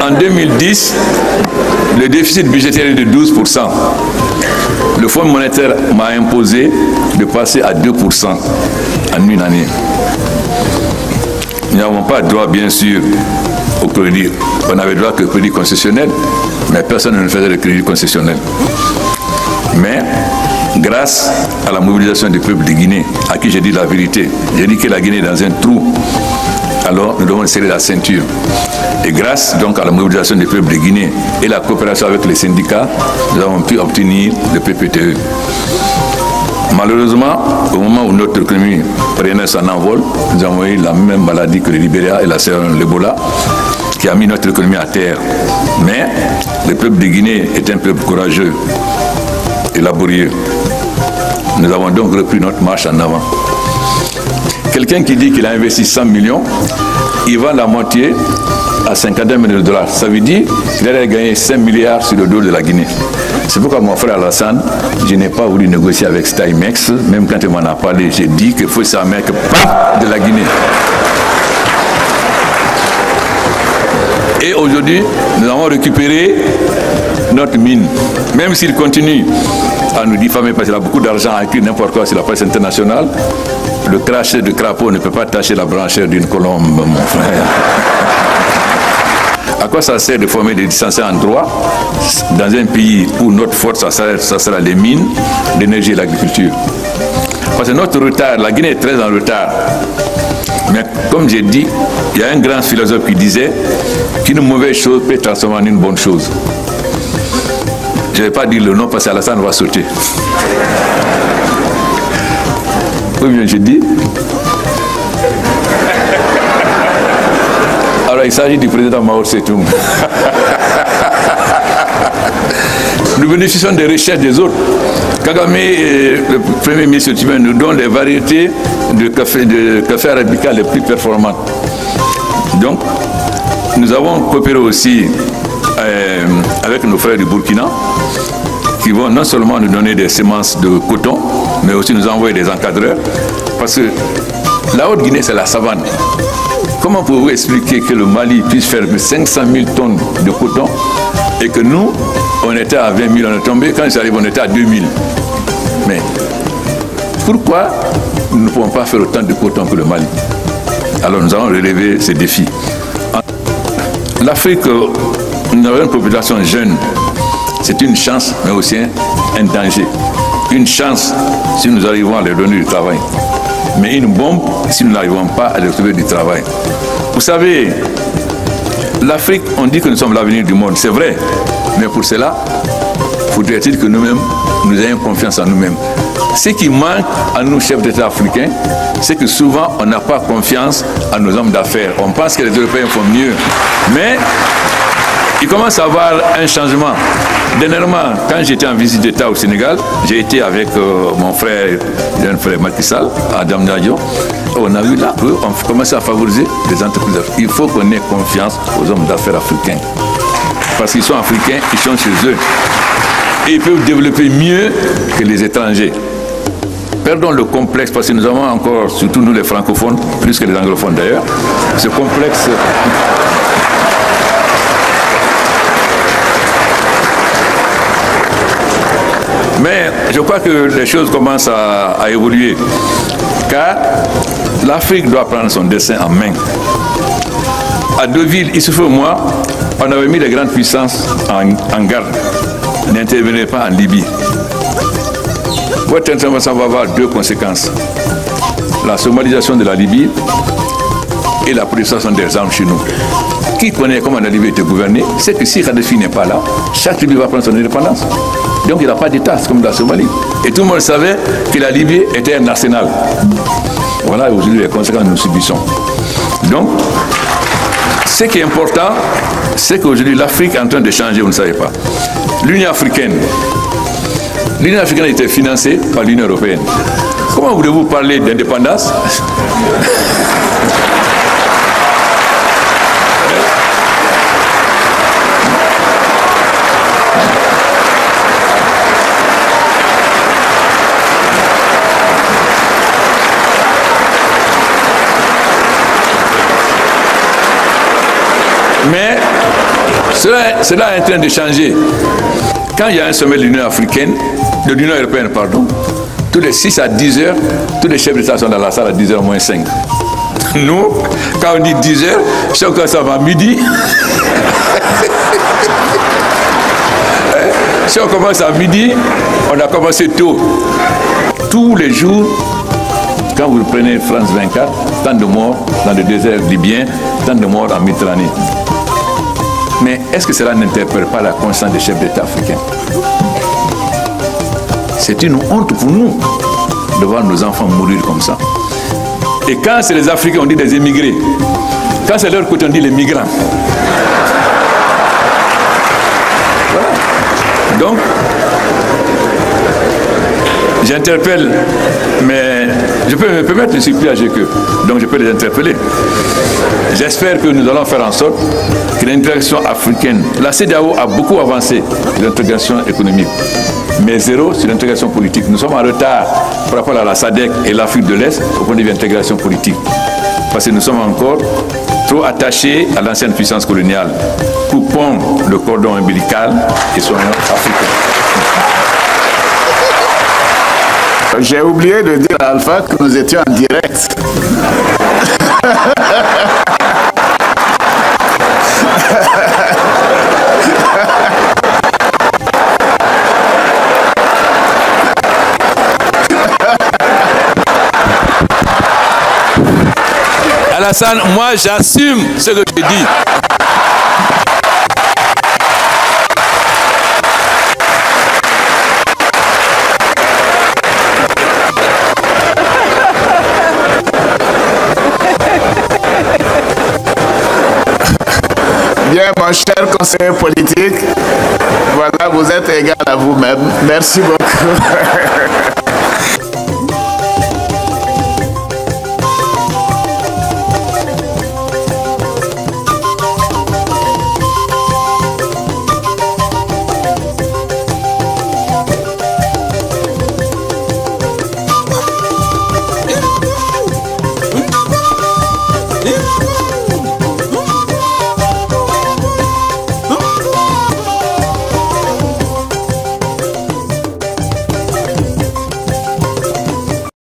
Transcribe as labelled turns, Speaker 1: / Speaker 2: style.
Speaker 1: En 2010, le déficit budgétaire est de 12%. Le Fonds monétaire m'a imposé de passer à 2% en une année. Nous n'avons pas droit, bien sûr, au crédit. On avait droit que au crédit concessionnel, mais personne ne faisait le crédit concessionnel. Mais, grâce à la mobilisation du peuple de Guinée, à qui j'ai dit la vérité, j'ai dit que la Guinée est dans un trou, alors nous devons serrer la ceinture. Et grâce donc à la mobilisation du peuple de Guinée et la coopération avec les syndicats, nous avons pu obtenir le PPTE. Malheureusement, au moment où notre économie prenait son envol, nous avons eu la même maladie que le Libéria et la Sierra Leone, l'Ebola, qui a mis notre économie à terre. Mais le peuple de Guinée est un peuple courageux et laborieux. Nous avons donc repris notre marche en avant. Quelqu'un qui dit qu'il a investi 100 millions, il vend la moitié à 51 millions de dollars. Ça veut dire qu'il allait gagner 5 milliards sur le dos de la Guinée. C'est pourquoi mon frère Alassane, je n'ai pas voulu négocier avec Stymex. Même quand il m'en a parlé, j'ai dit qu'il faut s'en mettre pas de la Guinée. Et aujourd'hui, nous avons récupéré notre mine. Même s'il continue à nous diffamer parce qu'il a beaucoup d'argent à écrire n'importe quoi sur la presse internationale, le crachet de crapaud ne peut pas tacher la branchère d'une colombe, mon frère. À quoi ça sert de former des licenciés en droit dans un pays où notre force, ça sera les mines, l'énergie et l'agriculture? Parce que notre retard, la Guinée est très en retard. Mais comme j'ai dit, il y a un grand philosophe qui disait qu'une mauvaise chose peut transformer en une bonne chose. Je ne vais pas dire le nom parce qu'Alassane va sauter. Oui, bien, j'ai dit. Alors, il s'agit du président Mao Tse-tung. Nous bénéficions des recherches des autres. Kagame, le premier ministre tibétain, nous donne les variétés de café arabica les plus performantes. Donc, nous avons coopéré aussi avec nos frères du Burkina, qui vont non seulement nous donner des semences de coton, mais aussi nous envoyer des encadreurs. Parce que la Haute-Guinée, c'est la savane. Comment pouvez-vous expliquer que le Mali puisse faire 500 000 tonnes de coton et que nous, on était à 20 000, on est tombé, quand j'arrive, on était à 2 000. Mais pourquoi nous ne pouvons pas faire autant de coton que le Mali? Alors nous allons relever ces défis. L'Afrique, nous avons une population jeune. C'est une chance, mais aussi un danger. Une chance si nous arrivons à leur donner du travail. Mais une bombe si nous n'arrivons pas à leur trouver du travail. Vous savez, l'Afrique, on dit que nous sommes l'avenir du monde. C'est vrai. Mais pour cela, faudrait-il que nous-mêmes, nous ayons confiance en nous-mêmes. Ce qui manque à nous, chefs d'État africains, c'est que souvent, on n'a pas confiance à nos hommes d'affaires. On pense que les Européens font mieux. Mais il commence à y avoir un changement. Dernièrement, quand j'étais en visite d'État au Sénégal, j'ai été avec mon frère Macky Sall, à Damniadio. On a vu là qu'on commence à favoriser les entreprises. Il faut qu'on ait confiance aux hommes d'affaires africains. Parce qu'ils sont africains, ils sont chez eux. Et ils peuvent développer mieux que les étrangers. Perdons le complexe, parce que nous avons encore, surtout nous les francophones, plus que les anglophones d'ailleurs, ce complexe. Mais je crois que les choses commencent à évoluer, car l'Afrique doit prendre son destin en main. À Deauville, il se fait moi, on avait mis les grandes puissances en garde. N'intervenez pas en Libye. Votre intervention va avoir deux conséquences. La somalisation de la Libye et la prolifération des armes chez nous. Qui connaît comment la Libye était gouvernée, c'est que si Kadhafi n'est pas là, chaque Libye va prendre son indépendance. Donc il n'y a pas d'État, c'est comme la Somalie. Et tout le monde savait que la Libye était un arsenal. Voilà aujourd'hui les conséquences que nous subissons. Donc, ce qui est important, c'est qu'aujourd'hui l'Afrique est en train de changer, vous ne savez pas. L'Union africaine a été financée par l'Union européenne. Comment voulez-vous parler d'indépendance ? Mais Cela est en train de changer. Quand il y a un sommet de l'Union africaine, de l'Union européenne, pardon, tous les 6 à 10 heures, tous les chefs d'État sont dans la salle à 10 heures moins 5. Nous, quand on dit 10 heures, chacun ça va à midi. Si on commence à midi, on a commencé tôt. Tous les jours, quand vous prenez France 24, tant de morts dans le désert libyen, tant de morts en Méditerranée. Mais est-ce que cela n'interpelle pas la conscience des chefs d'État africains? C'est une honte pour nous de voir nos enfants mourir comme ça. Et quand c'est les Africains, on dit des émigrés. Quand c'est leur côté, on dit les migrants. Voilà. Donc, j'interpelle, mais je peux me permettre, je suis plus âgé qu'eux, donc je peux les interpeller. J'espère que nous allons faire en sorte que l'intégration africaine, la CEDEAO a beaucoup avancé sur l'intégration économique, mais zéro sur l'intégration politique. Nous sommes en retard par rapport à la SADC et l'Afrique de l'Est au point de vue intégration politique, parce que nous sommes encore trop attachés à l'ancienne puissance coloniale. Coupons le cordon ombilical et soyons africains.
Speaker 2: J'ai oublié de dire à Alpha que nous étions en direct.
Speaker 1: Alassane, moi j'assume ce que je dis.
Speaker 2: Bien, mon cher conseiller politique, voilà, vous êtes égal à vous-même. Merci beaucoup.